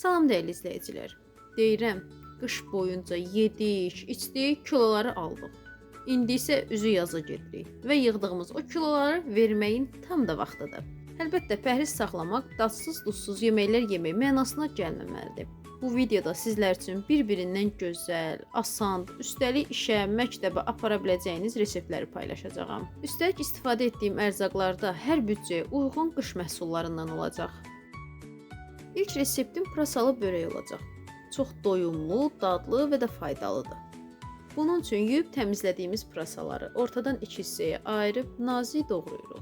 Salam dəyərli izləyicilər. Deyirəm, qış boyunca yedik, içdik, kiloları aldıq. İndi isə üzü yaza gedirik və yığdığımız o kiloları verməyin tam da vaxtıdır. Əlbəttə, pəhriz saxlamaq, dadsız, duzsuz yeməklər yemək mənasına gəlməməlidir. Bu videoda sizlər üçün bir-birindən gözəl, asan, üstəlik işə, məktəbə apara biləcəyiniz reseptləri paylaşacağam. Üstəlik istifadə etdiyim ərzaqlarda hər büdcəyə uyğun qış məhsullarından olacaq. İlk reseptim pırasalı börək olacaq. Çox doyumlu, dadlı və də faydalıdır. Bunun üçün yuyub təmizlədiyimiz pırasaları ortadan 2 hissəyə ayırıb nazik doğrayırıq.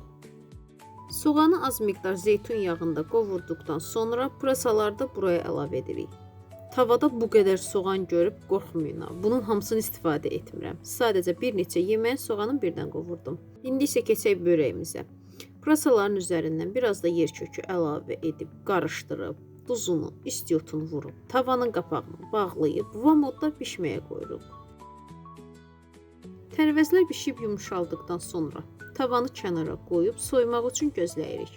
Soğanı az miqdar zeytun yağında qovurduqdan sonra pırasaları da buraya əlavə edirik. Tavada bu qədər soğan görüb qorxmayın. Bunun hamısını istifadə etmirəm. Sadəcə bir neçə yeməyin soğanını birdən qovurdum. İndi isə keçək börəyimizə. Pırasaların üzərindən biraz da yer kökü əlavə edib, qarışdırıb, duzunu, istiotunu vurub, tavanın qapağını bağlayıb, vamodda bişməyə qoyuruq. Tərəvəzlər bişib yumuşaldıqdan sonra tavanı kənara qoyub soymaq üçün gözləyirik.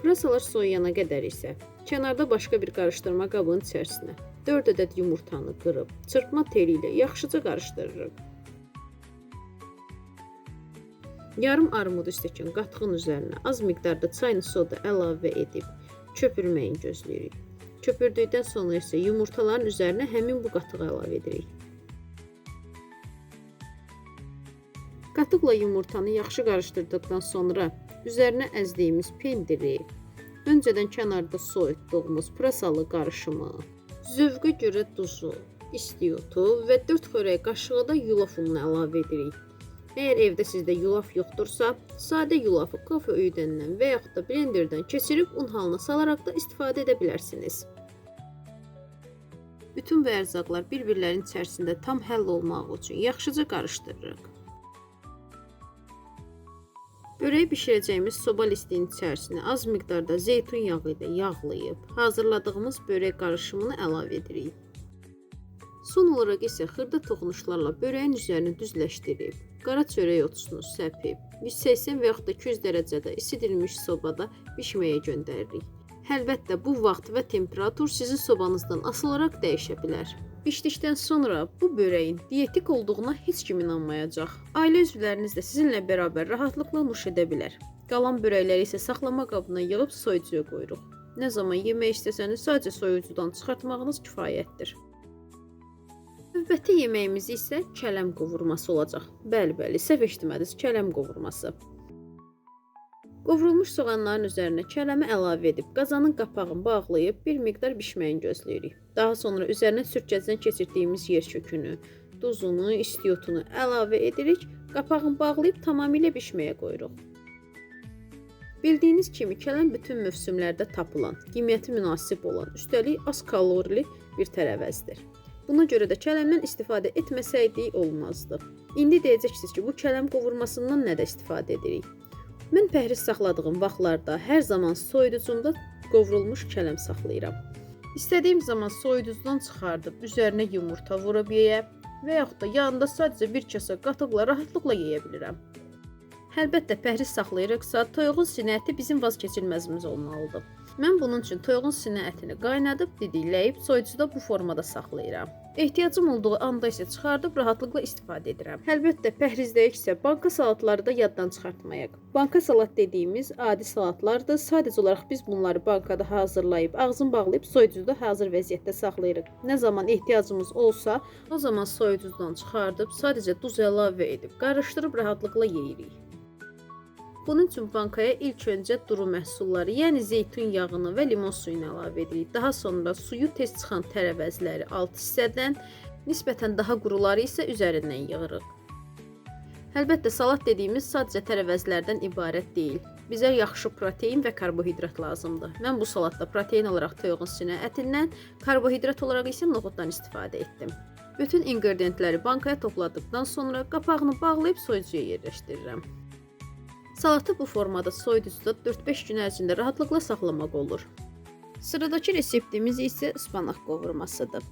Pırasalar soyuyana qədər isə kənarda başqa bir qarışdırma qabının içərisinə 4 ədəd yumurtanı qırıb, çırpma teli ilə yaxşıca qarışdırırıq. Yarım armudu stəkan qatığın üzərinə az miqdarda çayını soda əlavə edib köpürməyini gözləyirik. Köpürdükdən sonra isə yumurtaların üzərinə həmin bu qatığı əlavə edirik. Qatıqla yumurtanı yaxşı qarışdırdıqdan sonra üzərinə əzdiyimiz pendiri, öncədən kənarda soyutduğumuz pırasalı qarışımı, zövqə görə duzu, istiotu və 4 xörək qaşığı da yulaf ununu əlavə edirik. Əgər evdə sizdə yulaf yoxdursa, sadə yulafı kafe öydəndən və yaxud da blenderdən keçirib un halına salaraq da istifadə edə bilərsiniz. Bütün bu ərzaqlar bir-birlərinin içərisində tam həll olmaq üçün yaxşıca qarışdırırıq. Börəyi bişirəcəyimiz soba listinin içərisinə az miqdarda zeytun yağı ilə yağlayıb, hazırladığımız börək qarışımını əlavə edirik. Son olaraq isə xırda toxunuşlarla börəyin üzərini düzləşdirib, qara çörək otusunu səpib, 180 və yaxud da 200 dərəcədə isidilmiş sobada bişməyə göndəririk. Əlbəttə, bu vaxt və temperatur sizin sobanızdan asılı olaraq dəyişə bilər. Bişdikdən sonra bu börəyin dietik olduğuna heç kim inanmayacaq. Ailə üzvləriniz də sizinlə bərabər rahatlıqla nuş edə bilər. Qalan börəkləri isə saxlama qabına yığıb soyucuya qoyuruq. Nə zaman yemək istəsəniz sadəcə soyucudan çıxartmağınız kifayətdir. Növbəti yeməyimiz isə kələm qovurması olacaq. Bəli, səhv eşitmədiniz, kələm qovurması. Qovrulmuş soğanların üzərinə kələmi əlavə edib, qazanın qapağını bağlayıb bir miqdar bişməyini gözləyirik. Daha sonra üzərinə sürtkəcdən keçirdiyimiz yer kökünü, duzunu, istiotunu əlavə edirik, qapağını bağlayıb tamamilə bişməyə qoyuruq. Bildiyiniz kimi kələm bütün mövsümlərdə tapılan, qiyməti münasib olan, üstəlik az kalorili bir tərəvəzdir. Buna görə də kələmdən istifadə etməsəydik olmazdı. İndi deyəcəksiniz ki, bu kələm qovurmasından nədə istifadə edirik? Mən pəhriz saxladığım vaxtlarda hər zaman soyuducumda qovrulmuş kələm saxlayıram. İstədiyim zaman soyuducudan çıxardıb üzərinə yumurta vurub yeyə və yaxud da yanında sadəcə bir kasa qatıqla rahatlıqla yeyə bilirəm. Əlbəttə, pəhriz saxlayırıqsa, toyuğun sinə əti bizim vazkeçilməzimiz olmalıdır. Mən bunun üçün toyuğun sinə ətini qaynadıb, didikləyib, soyucuda bu formada saxlayıram. Ehtiyacım olduğu anda isə çıxardıb rahatlıqla istifadə edirəm. Əlbəttə, pəhrizdəyik isə banka salatları da yaddan çıxartmayaq. Banka salat dediyimiz adi salatlardır. Sadəcə olaraq biz bunları bankada hazırlayıb, ağzını bağlayıb soyucuda hazır vəziyyətdə saxlayırıq. Nə zaman ehtiyacımız olsa, o zaman soyucudan çıxardıb, sadəcə duz əlavə edib, qarışdırıb rahatlıqla yeyirik. Bunun üçün bankaya ilk öncə duru məhsulları, yəni zeytun yağını və limon suyunu əlavə edirik. Daha sonra suyu tez çıxan tərəvəzləri alt hissədən, nisbətən daha quruları isə üzərindən yığırıq. Əlbəttə, salat dediyimiz sadəcə tərəvəzlərdən ibarət deyil. Bizə yaxşı protein və karbohidrat lazımdır. Mən bu salatda protein olaraq toyuğun sinə ətindən, karbohidrat olaraq isə noxuddan istifadə etdim. Bütün ingredientləri bankaya topladıqdan sonra qapağını bağlayıb soyucuya yerləşdirirəm. Salatı bu formada soyuducuda 4-5 gün ərzində rahatlıqla saxlamaq olur. Sıradakı reseptimiz isə ıspanaq qovurmasıdır.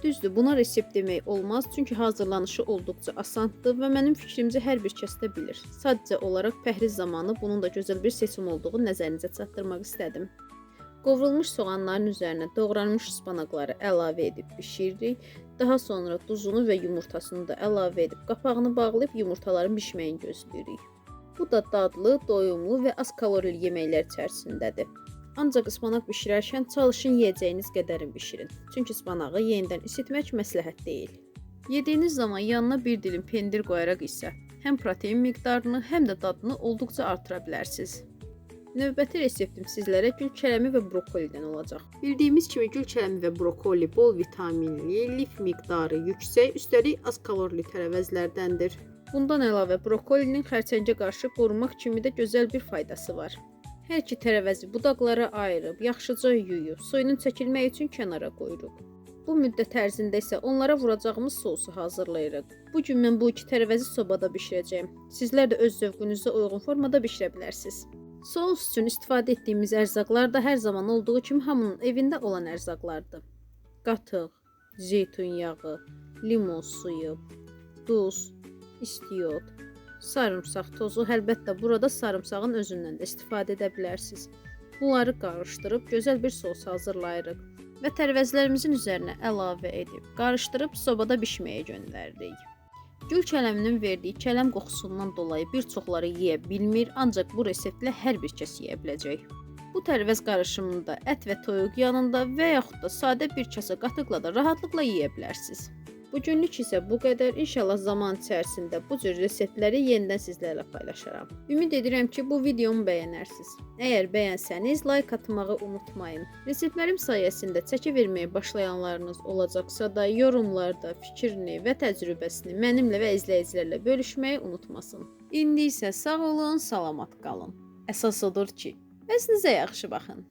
Düzdür, buna resept demək olmaz, çünki hazırlanışı olduqca asandır və mənim fikrimcə hər bir kəs də bilir. Sadəcə olaraq pəhriz zamanı bunun da gözəl bir seçim olduğu nəzərinizə çatdırmaq istədim. Qovrulmuş soğanların üzərinə doğranmış ıspanaqları əlavə edib bişiririk. Daha sonra duzunu və yumurtasını da əlavə edib qapağını bağlayıb yumurtaların bişməyini gözləyirik. Bu da dadlı, doyumlu və az kalorili yeməklər içərisindədir. Ancaq ıspanaq bişirərkən çalışın yeyəcəyiniz qədərin bişirin. Çünki ıspanağı yenidən isitmək məsləhət deyil. Yediyiniz zaman yanına bir dilim pendir qoyaraq isə həm protein miqdarını, həm də dadını olduqca artıra bilərsiniz. Növbəti reseptim sizlərə gül kələmi və brokolidən olacaq. Bildiyimiz kimi gül kələmi və brokoli bol vitaminli, lif miqdarı yüksək, üstəlik az kalorili tərəvəzlərdəndir. Bundan əlavə brokolinin xərçəngə qarşı qorumaq kimi də gözəl bir faydası var. Hər iki tərəvəzi budaqlara ayırıb, yaxşıca yuyub, suyunun çəkilməyi üçün kənara qoyuruq. Bu müddət ərzində isə onlara vuracağımız sousu hazırlayırıq. Bu gün mən bu iki tərəvəzi sobada bişirəcəyim. Sizlər də öz zövqünüzə uyğun formada bişirə bilərsiniz. Sous üçün istifadə etdiyimiz ərzaqlar da hər zaman olduğu kimi hamının evində olan ərzaqlardır. Qatıq, zeytun yağı, limon suyu, duz, istiyot, sarımsaq tozu, əlbəttə burada sarımsağın özündən də istifadə edə bilərsiniz. Bunları qarışdırıb gözəl bir sos hazırlayırıq və tərəvəzlərimizin üzərinə əlavə edib qarışdırıb sobada bişməyə göndəririk. Gül kələminin verdiyi kələm qoxusundan dolayı bir çoxları yeyə bilmir, ancaq bu reseptlə hər bir kəs yeyə biləcək. Bu tərəvəz qarışımında ət və toyuq yanında və yaxud da sadə bir kasa qatıqla da rahatlıqla yeyə bilərsiniz. Bugünlük isə bu qədər. İnşallah zaman içərisində bu cür reseptləri yenidən sizlərlə paylaşaram. Ümid edirəm ki, bu videomu bəyənərsiniz. Əgər bəyənsəniz, like atmağı unutmayın. Reseptlərim sayəsində çəki verməyə başlayanlarınız olacaqsa da, yorumlarda fikrini və təcrübəsini mənimlə və izləyicilərlə bölüşməyi unutmasın. İndi isə sağ olun, salamat qalın. Əsas odur ki, özünüzə yaxşı baxın.